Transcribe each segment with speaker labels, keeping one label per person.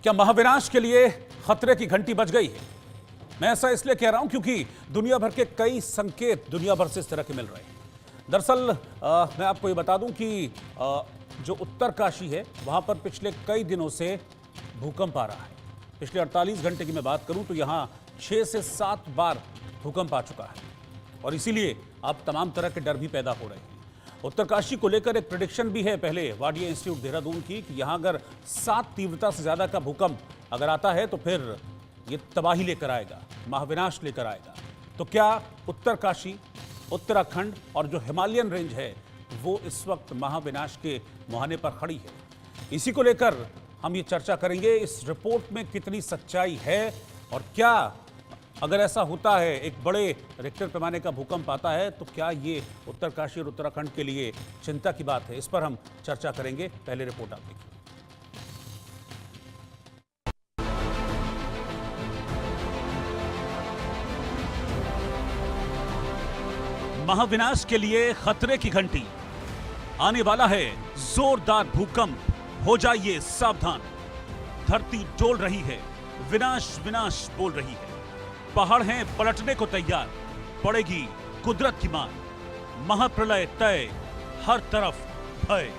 Speaker 1: क्या महाविनाश के लिए खतरे की घंटी बज गई है? मैं ऐसा इसलिए कह रहा हूं क्योंकि दुनिया भर के कई संकेत दुनिया भर से इस तरह के मिल रहे हैं। दरअसल मैं आपको ये बता दूं कि जो उत्तरकाशी है वहां पर पिछले कई दिनों से भूकंप आ रहा है। पिछले 48 घंटे की मैं बात करूं तो यहां 6 से 7 बार भूकंप आ चुका है और इसीलिए अब तमाम तरह के डर भी पैदा हो रहे हैं। उत्तरकाशी को लेकर एक प्रेडिक्शन भी है पहले वाडिया इंस्टीट्यूट देहरादून की कि यहां अगर 7 तीव्रता से ज्यादा का भूकंप अगर आता है तो फिर ये तबाही लेकर आएगा, महाविनाश लेकर आएगा। तो क्या उत्तरकाशी, उत्तराखंड और जो हिमालयन रेंज है वो इस वक्त महाविनाश के मुहाने पर खड़ी है? इसी को लेकर हम ये चर्चा करेंगे। इस रिपोर्ट में कितनी सच्चाई है और क्या अगर ऐसा होता है, एक बड़े रिक्टर पैमाने का भूकंप आता है तो क्या ये उत्तरकाशी और उत्तराखंड के लिए चिंता की बात है? इस पर हम चर्चा करेंगे। पहले रिपोर्ट आप देखिए। महाविनाश के लिए खतरे की घंटी, आने वाला है जोरदार भूकंप, हो जाइए सावधान। धरती डोल रही है, विनाश विनाश बोल रही है। पहाड़ हैं पलटने को तैयार, पड़ेगी कुदरत की मार। महाप्रलय तय, हर तरफ भय।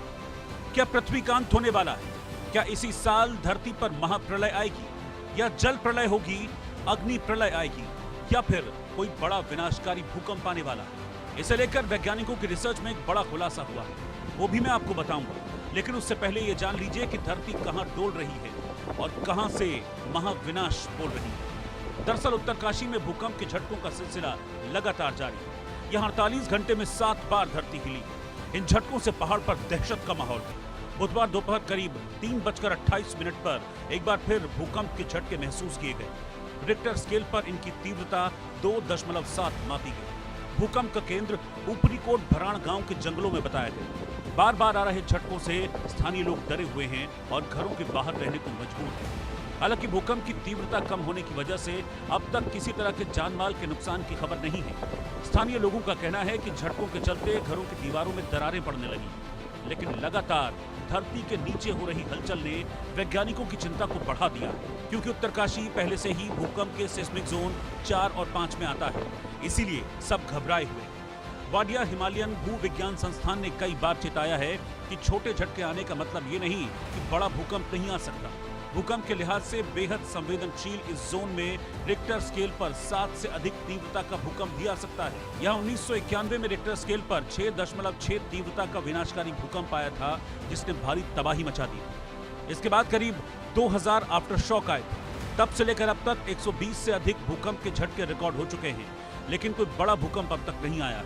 Speaker 1: क्या पृथ्वी का अंत होने वाला है? क्या इसी साल धरती पर महाप्रलय आएगी या जल प्रलय होगी, अग्नि प्रलय आएगी या फिर कोई बड़ा विनाशकारी भूकंप आने वाला है? इसे लेकर वैज्ञानिकों की रिसर्च में एक बड़ा खुलासा हुआ है, वो भी मैं आपको बताऊंगा। लेकिन उससे पहले ये जान लीजिए कि धरती कहां डोल रही है और कहां से महाविनाश बोल रही है। दरअसल उत्तरकाशी में भूकंप के झटकों का सिलसिला लगातार जारी है। यहां 48 घंटे में 7 बार धरती हिली। इन झटकों से पहाड़ पर दहशत का माहौल है। बुधवार दोपहर करीब 3:28 पर एक बार फिर भूकंप के झटके महसूस किए गए। रिक्टर स्केल पर इनकी तीव्रता 2.7 मापी गई। भूकंप का केंद्र ऊपरी कोट भराण गांव के जंगलों में बताया गया। बार बार आ रहे झटकों से स्थानीय लोग डरे हुए हैं और घरों के बाहर रहने को मजबूर हैं। हालांकि भूकंप की तीव्रता कम होने की वजह से अब तक किसी तरह के जानमाल के नुकसान की खबर नहीं है। स्थानीय लोगों का कहना है कि झटकों के चलते घरों की दीवारों में दरारें पड़ने लगी। लेकिन लगातार धरती के नीचे हो रही हलचल ने वैज्ञानिकों की चिंता को बढ़ा दिया, क्योंकि उत्तरकाशी पहले से ही भूकंप के सिस्मिक जोन 4 और 5 में आता है। इसीलिए सब घबराए हुए। वाडिया हिमालयन भूविज्ञान संस्थान ने कई बार चेताया है कि छोटे झटके आने का मतलब ये नहीं कि बड़ा भूकंप नहीं आ सकता। भूकंप के लिहाज से बेहद संवेदनशील इस जोन में रिक्टर स्केल पर 7 से अधिक तीव्रता का भूकंप भी आ सकता है। यहाँ 1991 में रिक्टर स्केल पर 6.6 तीव्रता का विनाशकारी भूकंप आया था, जिसने भारी तबाही मचा दी। इसके बाद करीब 2000 आफ्टर शॉक आए। तब से लेकर अब तक 120 से अधिक भूकंप के झटके रिकॉर्ड हो चुके हैं, लेकिन कोई बड़ा भूकंप अब तक नहीं आया।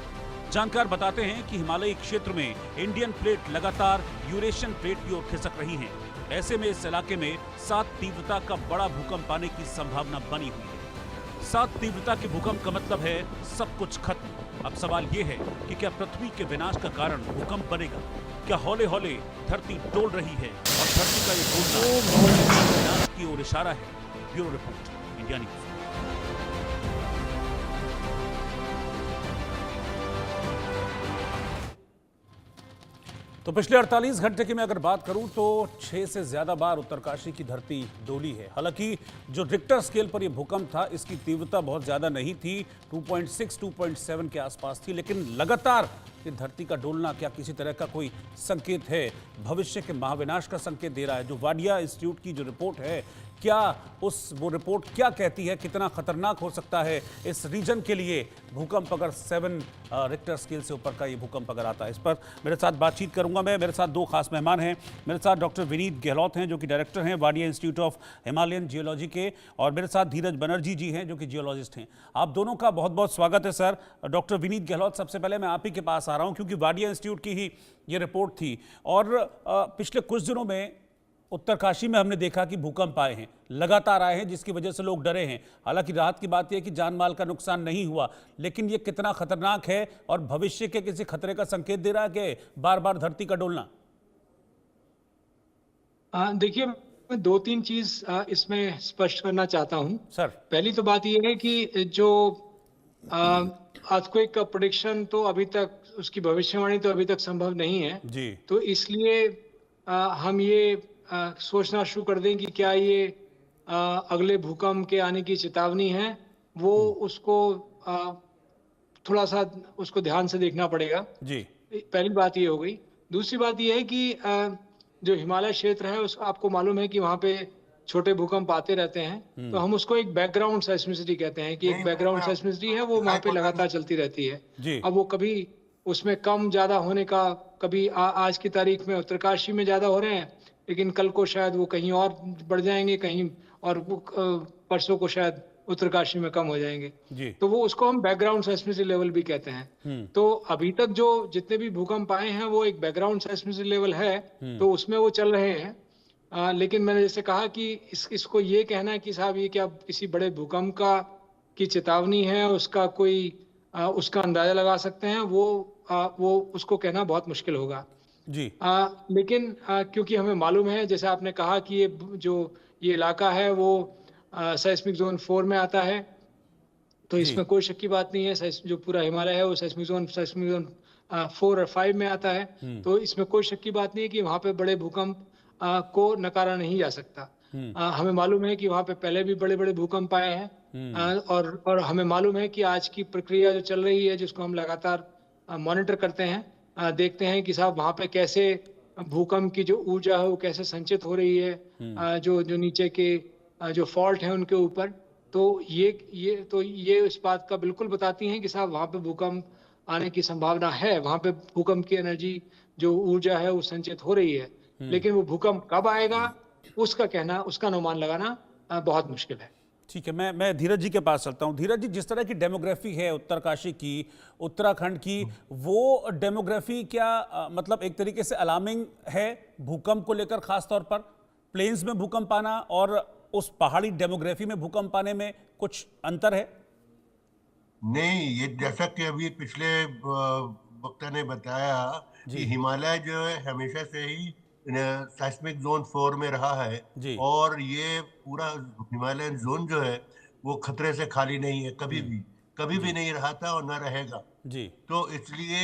Speaker 1: जानकार बताते हैं कि हिमालयी क्षेत्र में इंडियन प्लेट लगातार यूरेशियन प्लेट की ओर खिसक रही है। ऐसे में इस इलाके में 7 तीव्रता का बड़ा भूकंप आने की संभावना बनी हुई है। 7 तीव्रता के भूकंप का मतलब है सब कुछ खत्म। अब सवाल ये है कि क्या पृथ्वी के विनाश का कारण भूकंप बनेगा? क्या हौले हौले धरती डोल रही है और धरती का ये डोलना विनाश की ओर इशारा है? Bureau report, India news. तो पिछले 48 घंटे की मैं अगर बात करूं तो 6 से ज्यादा बार उत्तरकाशी की धरती डोली है। हालांकि जो रिक्टर स्केल पर यह भूकंप था, इसकी तीव्रता बहुत ज्यादा नहीं थी, 2.6, 2.7 के आसपास थी। लेकिन लगातार ये धरती का डोलना क्या किसी तरह का कोई संकेत है? भविष्य के महाविनाश का संकेत दे रहा है? जो वाडिया इंस्टीट्यूट की जो रिपोर्ट है, क्या वो रिपोर्ट क्या कहती है? कितना खतरनाक हो सकता है इस रीजन के लिए भूकंप अगर 7 रिक्टर स्केल से ऊपर का ये भूकंप अगर आता है? इस पर मेरे साथ बातचीत करूंगा मैं। मेरे साथ 2 खास मेहमान हैं। मेरे साथ डॉक्टर विनीत गहलोत हैं, जो कि डायरेक्टर हैं Wadia institute of Himalayan geology के, और मेरे साथ धीरज बनर्जी जी हैं, जो कि जियोलॉजिस्ट हैं। आप दोनों का बहुत बहुत स्वागत है सर। डॉक्टर विनीत गहलोत, सबसे पहले मैं आप ही के पास आ रहा हूँ, क्योंकि वाडिया इंस्टीट्यूट की ही ये रिपोर्ट थी और पिछले कुछ दिनों में उत्तरकाशी में हमने देखा कि भूकंप आए हैं, लगातार आए हैं, जिसकी वजह से लोग डरे हैं। हालांकि राहत की बात यह है कि जान माल का नुकसान नहीं हुआ, लेकिन ये कितना खतरनाक है और भविष्य के किसी खतरे का संकेत दे रहा है कि बार बार धरती का डोलना?
Speaker 2: देखिए, मैं 2-3 चीज इसमें स्पष्ट करना चाहता हूं
Speaker 1: सर।
Speaker 2: पहली तो बात यह है कि जो अर्थक्वेक का प्रेडिक्शन तो अभी तक, उसकी भविष्यवाणी तो अभी तक संभव नहीं है
Speaker 1: जी।
Speaker 2: तो इसलिए हम ये सोचना शुरू कर दें कि क्या ये अगले भूकंप के आने की चेतावनी है, वो उसको थोड़ा सा उसको ध्यान से देखना पड़ेगा।
Speaker 1: जी।
Speaker 2: पहली बात ये हो गई। दूसरी बात ये है कि जो हिमालय क्षेत्र है उस आपको मालूम है कि वहाँ पे छोटे भूकंप आते रहते हैं, तो हम उसको एक बैकग्राउंड सेस्मिसिटी कहते हैं कि एक बैकग्राउंड सेस्मिसिटी है, वो वहाँ पे लगातार चलती रहती है।
Speaker 1: जी।
Speaker 2: अब वो कभी उसमें कम ज्यादा होने का, कभी आज की तारीख में उत्तरकाशी में ज्यादा हो रहे हैं, लेकिन कल को शायद वो कहीं और बढ़ जाएंगे कहीं, और वो परसों को शायद उत्तरकाशी में कम हो जाएंगे।
Speaker 1: जी।
Speaker 2: तो वो उसको हम बैकग्राउंड सेस्मिसिटी लेवल भी कहते हैं। तो अभी तक जो जितने भी भूकंप आए हैं वो एक बैकग्राउंड सेस्मिसिटी लेवल है, तो उसमें वो चल रहे हैं। लेकिन मैंने जैसे कहा कि इसको ये कहना है कि साहब ये क्या किसी बड़े भूकंप की चेतावनी है, उसका कोई उसका अंदाजा लगा सकते हैं, वो उसको कहना बहुत मुश्किल होगा।
Speaker 1: जी।
Speaker 2: लेकिन क्योंकि हमें मालूम है, जैसे आपने कहा कि ये इलाका है वो सेस्मिक जोन 4 में आता है, तो इसमें कोई शक की बात नहीं है। जो पूरा हिमालय है वो सेस्मिक जोन 4 और 5 में आता है, तो इसमें कोई शक की बात नहीं है कि वहाँ पे बड़े भूकंप को नकारा नहीं जा सकता। हमें मालूम है कि वहाँ पे पहले भी बड़े बड़े भूकंप आए हैं, और हमें मालूम है कि आज की प्रक्रिया जो चल रही है, जिसको हम लगातार मॉनिटर करते हैं, देखते हैं कि साहब वहाँ पे कैसे भूकंप की जो ऊर्जा है वो कैसे संचित हो रही है, जो नीचे के जो फॉल्ट है उनके ऊपर। तो ये इस बात का बिल्कुल बताती हैं कि साहब वहाँ पे भूकंप आने की संभावना है, वहाँ पे भूकंप की एनर्जी जो ऊर्जा है वो संचित हो रही है। लेकिन वो भूकंप कब आएगा उसका अनुमान लगाना बहुत मुश्किल है।
Speaker 1: ठीक है, मैं धीरज जी के पास चलता हूं। धीरज जी, जिस तरह की डेमोग्राफी है उत्तरकाशी की, उत्तराखंड की, वो डेमोग्राफी क्या मतलब एक तरीके से अलार्मिंग है भूकंप को लेकर? खास तौर पर प्लेन्स में भूकंप आना और उस पहाड़ी डेमोग्राफी में भूकंप आने में कुछ अंतर है?
Speaker 3: नहीं, ये जैसा कि अभी पिछले वक्ता ने बताया कि हिमालय जो है हमेशा से ही सेस्मिक जोन 4 में रहा है, और ये पूरा हिमालयन जोन जो है वो खतरे से खाली नहीं है, कभी भी नहीं रहा था और न रहेगा।
Speaker 1: जी।
Speaker 3: तो इसलिए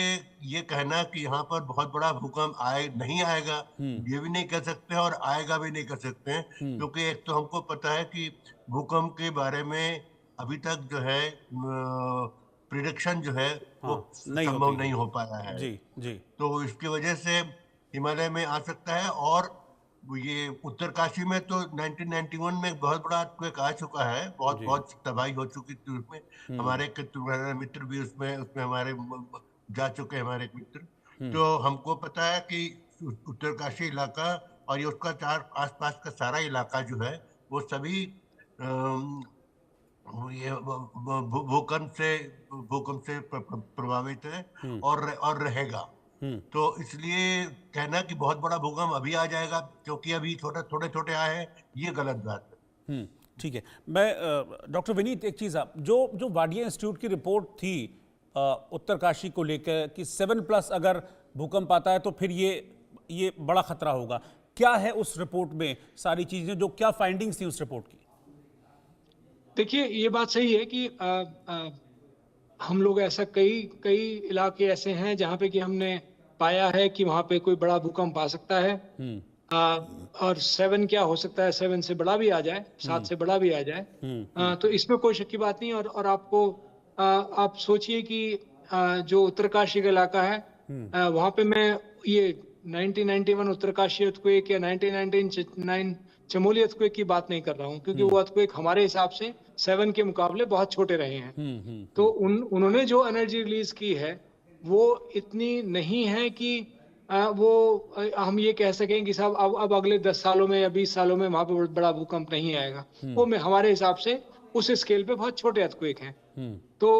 Speaker 3: ये कहना कि यहाँ पर बहुत बड़ा भूकंप नहीं आएगा, ये भी नहीं कह सकते और आएगा भी नहीं कह सकते हैं, क्योंकि एक तो हमको पता है कि भूकंप के बारे में अभी तक जो है प्रिडिक्शन जो है वो संभव नहीं हो पाया है।
Speaker 1: जी जी।
Speaker 3: तो इसकी वजह से हिमालय में आ सकता है, और ये उत्तरकाशी में तो 1991 में बहुत बड़ा अर्थक्वेक आ चुका है, बहुत तबाही हो चुकी थी उसमें। हमारे मित्र भी उसमें हमारे जा चुके हैं, हमारे मित्र। तो हमको पता है कि उत्तरकाशी इलाका और ये उसका आसपास का सारा इलाका जो है वो सभी ये भूकंप से प्रभावित है और रहेगा। तो इसलिए कहना कि बहुत बड़ा भूकंप अभी आ जाएगा क्योंकि अभी छोटे छोटे आए हैं, ये गलत बात है।
Speaker 1: ठीक है। मैं डॉक्टर विनीत, एक चीज़ आप जो वाडिया इंस्टीट्यूट की रिपोर्ट थी उत्तरकाशी को लेकर कि 7+ अगर भूकंप आता है तो फिर ये बड़ा खतरा होगा, क्या है उस रिपोर्ट में सारी चीज़ें, जो क्या फाइंडिंग्स थी उस रिपोर्ट की?
Speaker 2: देखिए, ये बात सही है कि हम लोग ऐसा कई इलाके ऐसे हैं जहाँ पे कि हमने पाया है कि वहाँ पे कोई बड़ा भूकंप आ सकता है। और 7 क्या हो सकता है, 7 से बड़ा भी आ जाए, 7 से बड़ा भी आ जाए। तो इसमें कोई शक की बात नहीं। और आप सोचिए कि जो उत्तरकाशी का इलाका है, वहाँ पे मैं ये 1991 उत्तरकाशी अर्थक्वेक या 1999 चमोली अर्थक्वेक की बात नहीं कर रहा हूँ, क्योंकि वो अर्थक्वेक हमारे हिसाब से 7 के मुकाबले बहुत छोटे रहे हैं। तो उन्होंने जो एनर्जी रिलीज की है वो इतनी नहीं है कि वो हम ये कह सकें कि साहब अब अगले 10 सालों में या 20 सालों में वहां पर बड़ा भूकंप नहीं आएगा। वो हमारे हिसाब से उस स्केल पे बहुत छोटे अर्थक्वेक हैं। तो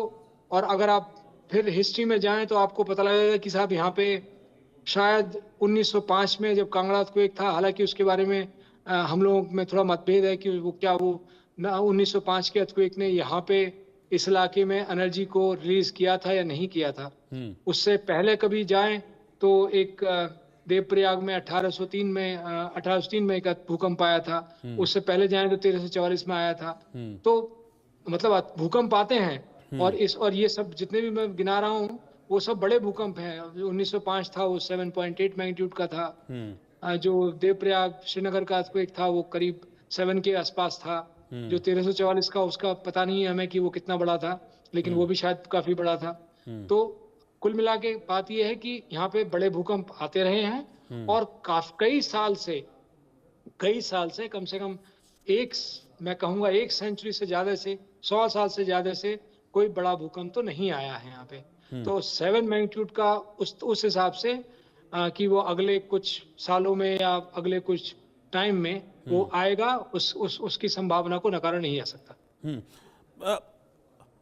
Speaker 2: और अगर आप फिर हिस्ट्री में जाएं तो आपको पता लगेगा कि साहब यहाँ पे शायद 1905 में जब कांगड़ा अर्थक्वेक था, हालांकि उसके बारे में हम लोगों में थोड़ा मतभेद है कि वो 1905 के अर्थक्वेक ने यहाँ पे इस इलाके में एनर्जी को रिलीज किया था या नहीं किया था। उससे पहले कभी जाएं तो एक देवप्रयाग में 1803 में एक भूकंप आया था। उससे पहले जाएं तो 1344 में आया था। तो मतलब भूकंप आते हैं, और ये सब जितने भी मैं गिना रहा हूँ वो सब बड़े भूकंप हैं। 1905 था, वो 7.8 मैग्नीट्यूड का था। जो देवप्रयाग श्रीनगर का अर्थक्वेक था वो करीब 7 के आसपास था। जो 1344 का उसका पता नहीं है हमें कि वो कितना बड़ा था, लेकिन वो भी शायद काफी बड़ा था। तो कुल मिला के बात ये है कि यहाँ पे बड़े भूकंप आते रहे हैं और कई साल से कम से कम मैं कहूँगा 1 सेंचुरी से ज्यादा से 100 साल से ज्यादा से कोई बड़ा भूकंप तो नहीं आया है यहाँ पे। तो 7 मैग्नीट्यूड का उस हिसाब से कि वो अगले कुछ सालों में या अगले कुछ टाइम में वो आएगा, उसकी संभावना को नकारा नहीं जा सकता।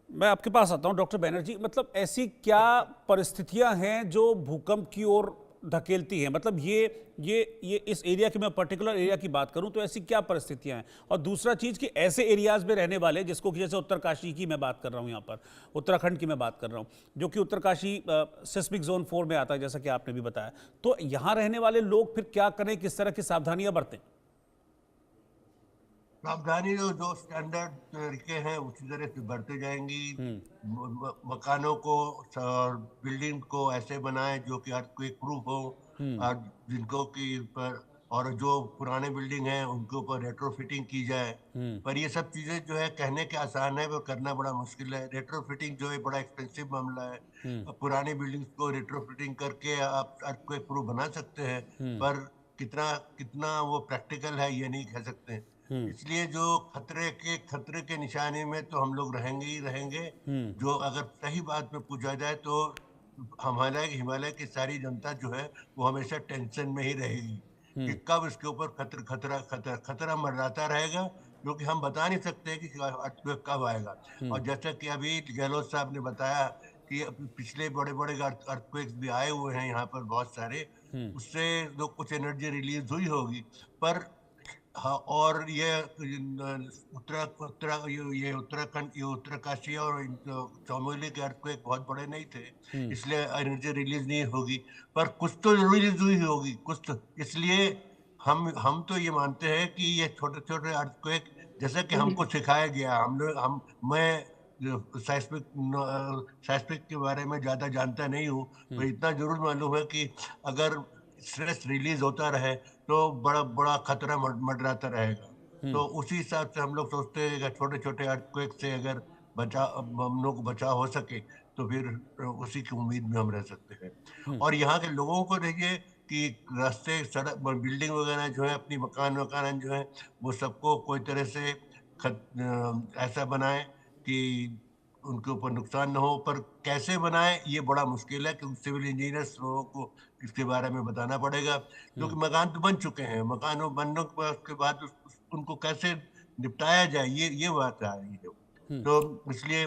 Speaker 1: मैं आपके पास आता हूं डॉक्टर बैनर्जी, मतलब ऐसी क्या परिस्थितियां हैं जो भूकंप की ओर धकेलती हैं? मतलब ये इस एरिया की, मैं पर्टिकुलर एरिया की बात करूं तो ऐसी क्या परिस्थितियां हैं? और दूसरा चीज कि ऐसे एरियाज में रहने वाले, जिसको कि जैसे उत्तरकाशी की मैं बात कर रहा हूं, यहाँ पर उत्तराखंड की मैं बात कर रहा हूं, जो कि उत्तरकाशी सिस्मिक जोन 4 में आता है, जैसा कि आपने भी बताया, तो यहाँ रहने वाले लोग फिर क्या करें, किस तरह की सावधानियां बरतें?
Speaker 3: सावधानी जो स्टैंडर्ड तरीके हैं उसी तरह से बढ़ते जाएंगी। मकानों को और बिल्डिंग को ऐसे बनाएं जो कि अर्थक्वेक प्रूफ हो, और जिनको की पर और जो पुराने बिल्डिंग हैं उनके ऊपर रेट्रोफिटिंग की जाए। पर ये सब चीजें जो है कहने के आसान है, वो करना बड़ा मुश्किल है। रेट्रोफिटिंग जो है बड़ा एक्सपेंसिव मामला है। पुरानी बिल्डिंग्स को रेट्रोफिटिंग करके आप अर्थक्वेक प्रूफ बना सकते हैं, पर कितना कितना वो प्रैक्टिकल है ये नहीं कह सकते। इसलिए जो खतरे के निशाने में तो हम लोग रहेंगे ही रहेंगे। जो अगर सही बात में पूछा जाए तो हिमालय की सारी जनता जो है वो हमेशा टेंशन में ही रहेगी कि कब इसके ऊपर खतरा मंडराता रहेगा, क्योंकि हम बता नहीं सकते कि अर्थक्वेक कब आएगा। और जैसा कि अभी गहलोत साहब ने बताया कि पिछले बड़े बड़े अर्थक्वेक्स भी आए हुए हैं यहाँ पर बहुत सारे, उससे जो कुछ एनर्जी रिलीज हुई होगी। पर हाँ, और ये उत्तराखंड, ये उत्तरकाशी और चमोली के अर्थक्वेक बहुत बड़े नहीं थे, इसलिए एनर्जी रिलीज नहीं होगी। पर कुछ तो रिलीज हुई होगी, कुछ तो। इसलिए हम तो ये मानते हैं कि ये छोटे छोटे अर्थक्वेक, जैसा कि हमको सिखाया गया, मैं साइस्मिक के बारे में ज्यादा जानता नहीं हूँ, तो इतना जरूर मालूम है कि अगर स्ट्रेस रिलीज होता रहे तो बड़ा बड़ा खतरा मंडराता रहेगा। तो उसी हिसाब से हम लोग सोचते हैं कि छोटे छोटे अर्थक्वेक से अगर हम लोग को बचाव हो सके तो फिर उसी की उम्मीद में हम रह सकते हैं। और यहाँ के लोगों को देखिए कि रास्ते, सड़क, बिल्डिंग वगैरह जो है, अपनी मकान जो है, वो सबको कोई तरह से ऐसा बनाए कि उनके ऊपर नुकसान न हो। पर कैसे बनाए ये बड़ा मुश्किल है, क्योंकि सिविल इंजीनियर्स लोगों को इसके बारे में बताना पड़ेगा, क्योंकि मकान तो बन चुके हैं। मकान बनने के बाद उनको कैसे निपटाया जाए ये बात आ रही है। तो इसलिए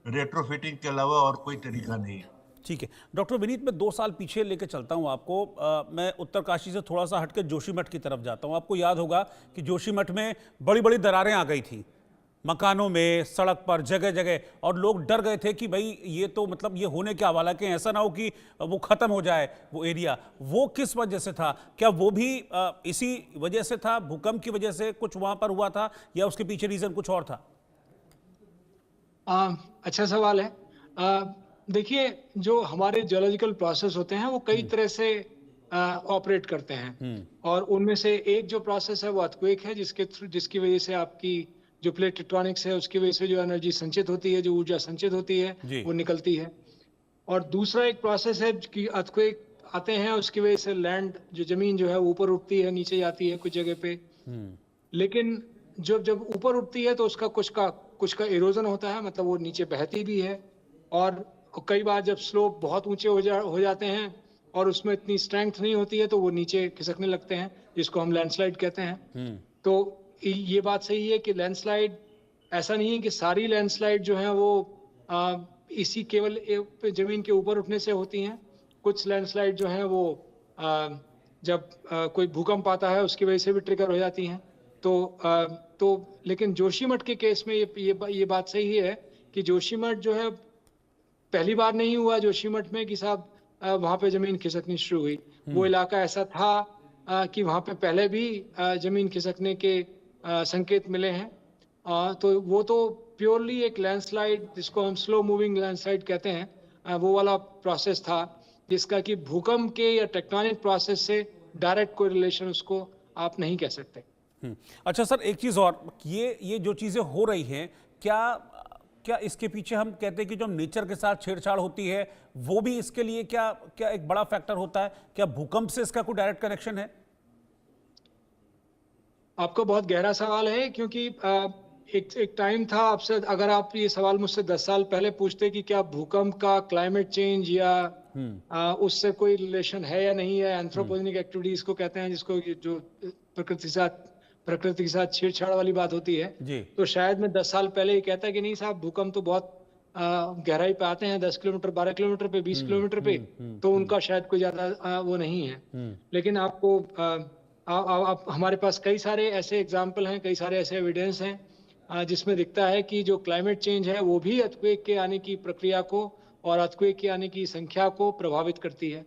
Speaker 3: रेट्रोफिटिंग के अलावा और कोई तरीका नहीं है।
Speaker 1: ठीक है डॉक्टर विनीत, मैं 2 साल पीछे लेके चलता हूं आपको। मैं उत्तरकाशी से थोड़ा सा हटकर जोशीमठ की तरफ जाता हूं। आपको याद होगा कि जोशीमठ में बड़ी बड़ी दरारें आ गई थी मकानों में, सड़क पर, जगह जगह, और लोग डर गए थे कि भाई ये तो मतलब ये होने क्या वाला, कि ऐसा ना हो कि वो खत्म हो जाए वो एरिया। वो किस वजह से था? क्या वो भी इसी वजह से था, भूकंप की वजह से कुछ वहां पर हुआ था, या उसके पीछे रीजन कुछ और था?
Speaker 2: अच्छा सवाल है। देखिए, जो हमारे जियोलॉजिकल प्रोसेस होते हैं वो कई तरह से ऑपरेट करते हैं, और उनमें से एक जो प्रोसेस है वो अर्थक्वेक है, जिसकी वजह से आपकी जो प्लेट टेक्टोनिक्स है उसकी वजह से जो एनर्जी संचित होती है, जो ऊर्जा संचित होती है वो निकलती है। और दूसरा एक प्रोसेस है कि अर्थक्वेक आते हैं, उसकी वजह से लैंड, जो जमीन जो है ऊपर उठती है, नीचे जाती है कुछ जगह पे। लेकिन जब ऊपर उठती है तो उसका कुछ का इरोजन होता है, मतलब वो नीचे बहती भी है। और कई बार जब स्लोप बहुत ऊंचे हो जाते हैं और उसमें इतनी स्ट्रेंथ नहीं होती है तो वो नीचे खिसकने लगते हैं, जिसको हम लैंडस्लाइड कहते हैं। तो ये बात सही है कि लैंडस्लाइड, ऐसा नहीं है कि सारी लैंडस्लाइड जो है वो इसी केवल जमीन के ऊपर उठने से होती हैं। कुछ लैंडस्लाइड जो है वो जब कोई भूकंप आता है उसकी वजह से भी ट्रिगर हो जाती हैं। तो लेकिन जोशीमठ के केस में ये बात सही है कि जोशीमठ जो है पहली बार नहीं हुआ जोशीमठ में कि साहब वहां पे जमीन खिसकनी शुरू हुई। वो इलाका ऐसा था कि वहां पे पहले भी जमीन खिसकने के संकेत मिले हैं। तो वो तो प्योरली एक लैंडस्लाइड, जिसको हम स्लो मूविंग लैंडस्लाइड कहते हैं, वो वाला प्रोसेस था, जिसका कि भूकंप के या टेक्टोनिक प्रोसेस से डायरेक्ट कोई रिलेशन उसको आप नहीं कह सकते।
Speaker 1: अच्छा सर, एक चीज और, ये जो चीजें हो रही हैं, क्या क्या इसके पीछे हम कहते हैं कि जो नेचर के साथ छेड़छाड़ होती है वो भी इसके लिए क्या क्या एक बड़ा फैक्टर होता है? क्या भूकंप से इसका कोई डायरेक्ट कनेक्शन है?
Speaker 2: आपका बहुत गहरा सवाल है, क्योंकि एक टाइम था, आपसे अगर आप ये सवाल मुझसे 10 साल पहले पूछते कि क्या भूकंप का क्लाइमेट चेंज या उससे कोई रिलेशन है या नहीं है, एंथ्रोपोजेनिक एक्टिविटीज को कहते हैं, जिसको जो प्रकृति के साथ छेड़छाड़ वाली बात होती है, तो शायद मैं 10 साल पहले ये कहता कि नहीं साहब, भूकंप तो बहुत गहराई पे आते हैं, 10 किलोमीटर, 12 किलोमीटर पे, 20 किलोमीटर पे, तो उनका शायद कोई ज्यादा वो नहीं है। लेकिन आपको आप हमारे पास कई सारे ऐसे एग्जाम्पल हैं, कई सारे ऐसे एविडेंस हैं जिसमें दिखता है कि जो क्लाइमेट चेंज है वो भी अर्थक्वेक के आने की प्रक्रिया को और अर्थक्वेक के आने की संख्या को प्रभावित करती है।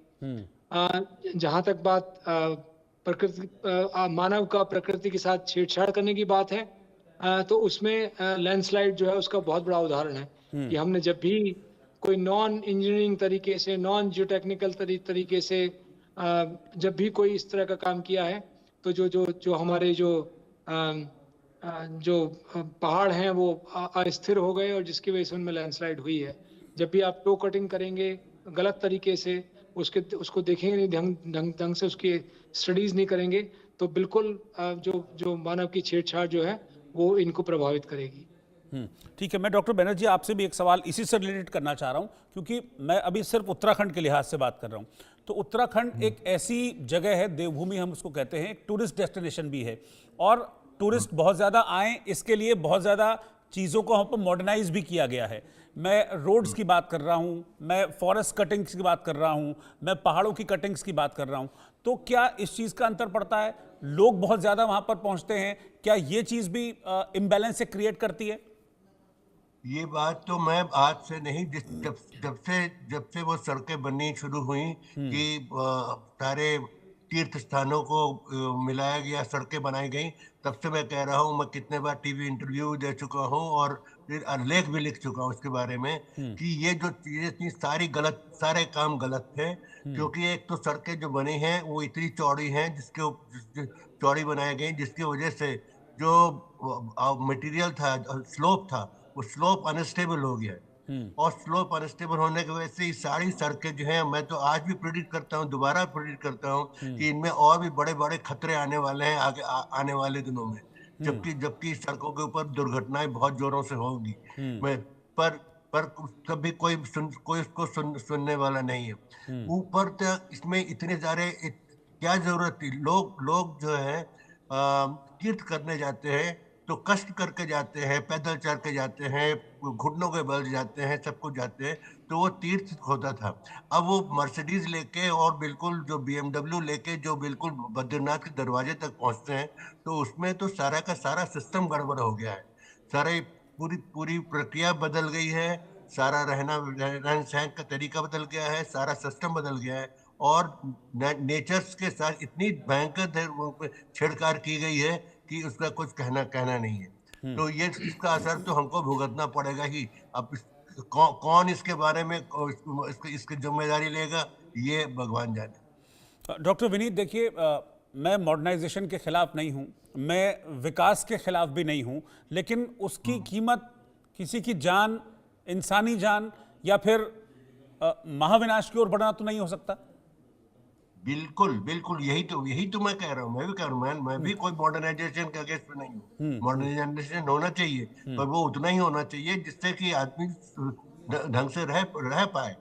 Speaker 2: जहां तक बात मानव का प्रकृति के साथ छेड़छाड़ करने की बात है, तो उसमें लैंडस्लाइड जो है उसका बहुत बड़ा उदाहरण है कि हमने जब भी कोई नॉन इंजीनियरिंग तरीके से, नॉन जियोटेक्निकल तरीके से जब भी कोई इस तरह का काम किया है, तो जो हमारे जो पहाड़ हैं वो अस्थिर हो गए और जिसकी वजह से उनमें लैंडस्लाइड हुई है। जब भी आप टो कटिंग करेंगे गलत तरीके से, उसको देखेंगे नहीं, ढंग से उसकी स्टडीज नहीं करेंगे, तो बिल्कुल जो मानव की छेड़छाड़ जो है वो इनको प्रभावित करेगी।
Speaker 1: ठीक है, मैं डॉक्टर बनर्जी आपसे भी एक सवाल इसी से रिलेटेड करना चाह रहा हूं, क्योंकि मैं अभी सिर्फ उत्तराखंड के लिहाज से बात कर रहा हूं। तो उत्तराखंड एक ऐसी जगह है, देवभूमि हम उसको कहते हैं, एक टूरिस्ट डेस्टिनेशन भी है, और टूरिस्ट बहुत ज़्यादा आए, इसके लिए बहुत ज़्यादा चीज़ों को हम पर मॉडर्नाइज भी किया गया है। मैं रोड्स की बात कर रहा हूँ, मैं फॉरेस्ट कटिंग्स की बात कर रहा हूँ, मैं पहाड़ों की कटिंग्स की बात कर रहा हूँ। तो क्या इस चीज़ का अंतर पड़ता है? लोग बहुत ज़्यादा वहाँ पर पहुँचते हैं, क्या ये चीज़ भी इम्बैलेंस से क्रिएट करती है?
Speaker 3: ये बात तो मैं आज से नहीं, जब से वो सड़कें बननी शुरू हुई कि सारे तीर्थ स्थानों को मिलाया गया, सड़कें बनाई गई, तब से मैं कह रहा हूँ, मैं कितने बार टीवी इंटरव्यू दे चुका हूँ और फिर लेख भी लिख चुका हूँ उसके बारे में कि ये जो चीजें थी सारे काम गलत थे। क्योंकि एक तो सड़कें जो बनी हैं वो इतनी चौड़ी हैं, चौड़ी बनाई गई, जिसकी वजह से जो मटेरियल था, स्लोप था, वो स्लोप अनस्टेबल हो गया है। और स्लोप अनस्टेबल होने की वजह से ये सारी सड़कें जो हैं, मैं तो आज भी प्रेडिक्ट करता हूँ, दोबारा प्रेडिक्ट करता हूँ कि इनमें और भी बड़े बड़े खतरे आने वाले हैं आने वाले दिनों में, जबकि सड़कों के ऊपर दुर्घटनाएं बहुत जोरों से होंगी। पर कभी कोई उसको सुनने वाला नहीं है। ऊपर तक इसमें इतने सारे क्या जरूरत थी? लोग जो है तीर्थ करने जाते हैं तो कष्ट करके जाते हैं, पैदल चल के जाते हैं, घुटनों के बल जाते हैं, सब कुछ जाते हैं, तो वो तीर्थ होता था। अब वो मर्सिडीज लेके और बिल्कुल जो BMW लेके जो बिल्कुल बद्रीनाथ के दरवाजे तक पहुंचते हैं, तो उसमें तो सारा का सारा सिस्टम गड़बड़ हो गया है। सारे पूरी प्रक्रिया बदल गई है, सारा रहन सहन का तरीका बदल गया है, सारा सिस्टम बदल गया है, और नेचर्स के साथ इतनी भयंकर छेड़छाड़ की गई है कि उसका कुछ कहना नहीं है। तो ये इसका असर तो हमको भुगतना पड़ेगा ही। अब कौन इसके बारे में इसकी जिम्मेदारी लेगा, ये भगवान जाने।
Speaker 1: डॉक्टर विनीत, देखिए, मैं मॉडर्नाइजेशन के खिलाफ नहीं हूं, मैं विकास के खिलाफ भी नहीं हूं, लेकिन उसकी कीमत किसी की जान, इंसानी जान, या फिर महाविनाश की ओर बढ़ना तो नहीं हो सकता।
Speaker 3: बिल्कुल यही तो मैं कह रहा हूँ। मैं भी कह रहा हूँ, मैं भी कोई मॉडर्नाइजेशन के अगेंस्ट में नहीं हूँ। मॉडर्नाइजेशन होना चाहिए, पर वो उतना ही होना चाहिए जिससे कि आदमी ढंग से रह पाए।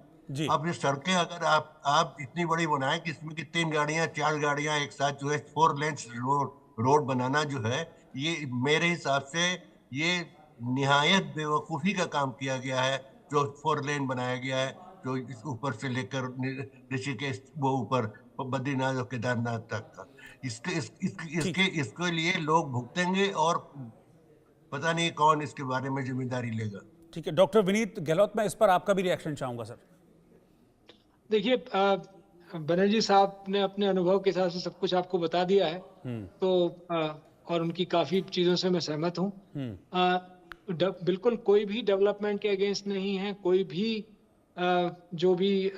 Speaker 3: अब ये सड़कें अगर आप इतनी बड़ी बनाए कि इसमें कि 3 गाड़ियां 4 गाड़ियां एक साथ जो है 4 लेन्स रोड बनाना जो है, ये मेरे हिसाब से ये निहायत बेवकूफी का काम किया गया है। जो 4 लेन बनाया गया है, जो इस ऊपर से लेकर ऋषिकेश वो ऊपर बद्रीनाथ और केदारनाथ तक का, इसके लिए लोग भुगतेंगे और पता नहीं कौन इसके बारे में जिम्मेदारी लेगा।
Speaker 1: ठीक है, डॉक्टर विनीत गहलोत, मैं इस पर आपका भी रिएक्शन चाहूंगा सर।
Speaker 2: देखिए, बनर्जी साहब ने अपने अनुभव के हिसाब से सब कुछ आपको बता दिया है, तो और उनकी काफी चीजों से मैं सहमत हूँ। बिल्कुल कोई भी डेवलपमेंट के अगेंस्ट नहीं है, कोई भी जो भी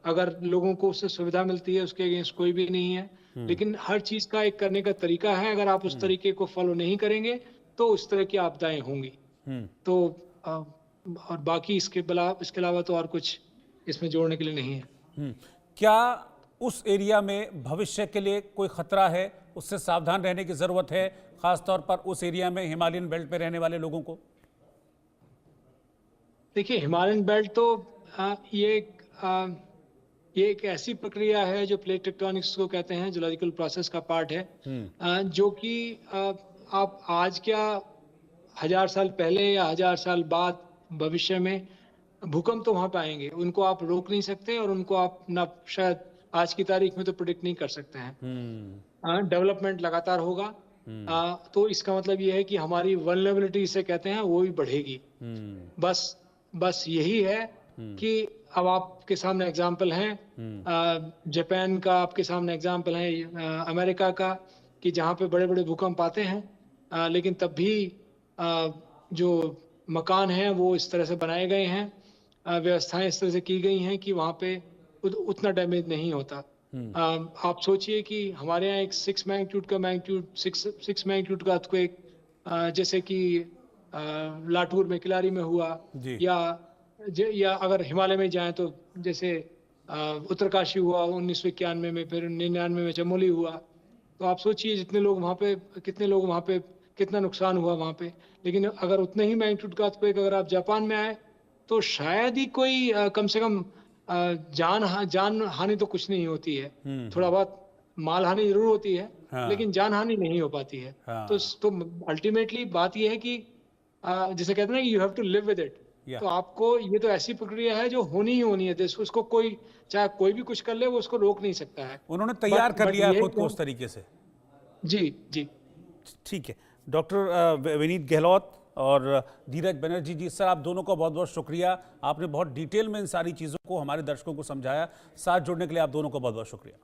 Speaker 2: अगर लोगों को उससे सुविधा मिलती है उसके अगेंस्ट कोई भी नहीं है। लेकिन हर चीज का एक करने का तरीका है। अगर आप उस तरीके को फॉलो नहीं करेंगे तो उस तरह की आपदाएं होंगी। तो और बाकी इसके अलावा तो और कुछ इसमें जोड़ने के लिए नहीं है।
Speaker 1: क्या उस एरिया में भविष्य के लिए कोई खतरा है, उससे सावधान रहने की जरूरत है, खासतौर पर उस एरिया में हिमालयन बेल्ट पे रहने वाले लोगों को?
Speaker 2: देखिए, हिमालयन बेल्ट तो ये एक ऐसी प्रक्रिया है जो प्लेट टेक्टोनिक्स को कहते हैं, जियोलॉजिकल प्रोसेस का पार्ट है, जो कि आप आज क्या 1000 साल पहले या 1000 साल बाद भविष्य में भूकंप तो वहां पे आएंगे, उनको आप रोक नहीं सकते और उनको आप ना शायद आज की तारीख में तो प्रिडिक्ट नहीं कर सकते हैं। डेवलपमेंट लगातार होगा। तो इसका मतलब ये है कि हमारी वल्नरेबिलिटी इसे कहते हैं वो भी बढ़ेगी। बस यही है कि अब आपके सामने एग्जाम्पल हैं, जापान का आपके सामने एग्जाम्पल है, अमेरिका का, कि जहाँ पे बड़े बड़े भूकंप आते हैं, लेकिन तब भी जो मकान हैं वो इस तरह से बनाए गए हैं, व्यवस्थाएं इस तरह से की गई हैं कि वहाँ पे उतना डैमेज नहीं होता। आप सोचिए कि हमारे यहाँ एक 6 मैग्नीट्यूड का अर्थक्वेक, जैसे कि लातूर में, किलारी में हुआ, या अगर हिमालय में जाएं तो जैसे उत्तरकाशी हुआ 1991 में, फिर 99 में चमोली हुआ। तो आप सोचिए कितने लोग वहाँ पे कितना नुकसान हुआ वहाँ पे। लेकिन अगर उतने ही मैग्नीट्यूड का अर्थक्वेक अगर आप जापान में आए तो शायद ही कोई कम से कम जान हानि तो कुछ नहीं होती है। थोड़ा बहुत माल हानि जरूर होती है, लेकिन जान हानि नहीं हो पाती है। तो अल्टीमेटली बात यह है कि जिसे कहते हैं ना, you have to live with it. तो आपको, ये तो ऐसी प्रक्रिया है जो होनी ही होनी है। उसको कोई, चाहे कोई भी कुछ कर ले, वो उसको रोक नहीं सकता है।
Speaker 1: उन्होंने तैयार कर लिया खुद को उस तरीके से।
Speaker 2: जी।
Speaker 1: ठीक है। डॉक्टर विनीत गहलोत और धीरज बनर्जी जी, सर आप दोनों का बहुत बहुत शुक्रिया। आपने बहुत डिटेल में इन सारी चीज़ों को हमारे दर्शकों को समझाया। साथ जुड़ने के लिए आप दोनों का बहुत बहुत शुक्रिया।